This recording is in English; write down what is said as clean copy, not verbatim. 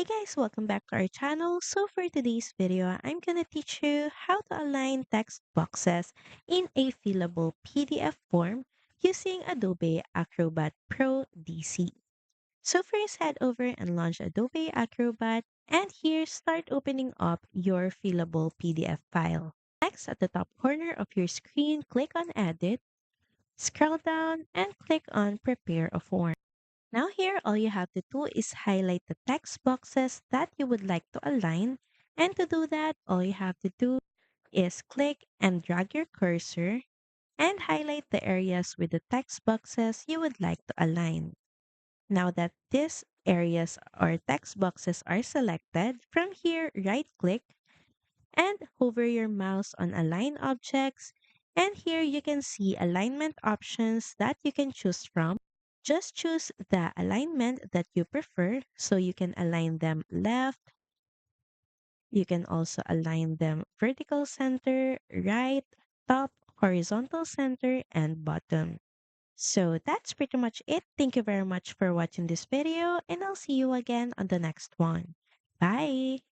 Hey guys, welcome back to our channel. So for today's video, I'm gonna teach you how to align text boxes in a fillable PDF form using Adobe Acrobat Pro DC. So first head over and launch Adobe Acrobat and here start opening up your fillable PDF file. Next, at the top corner of your screen, click on Edit, scroll down and click on Prepare a Form. Now here, all you have to do is highlight the text boxes that you would like to align. And to do that, all you have to do is click and drag your cursor and highlight the areas with the text boxes you would like to align. Now that these areas or text boxes are selected, from here, right click and hover your mouse on Align Objects. And here you can see alignment options that you can choose from. Just choose the alignment that you prefer. So you can align them left. You can also align them vertical center, right, top, horizontal center, and bottom. So that's pretty much it. Thank you very much for watching this video, and I'll see you again on the next one. Bye!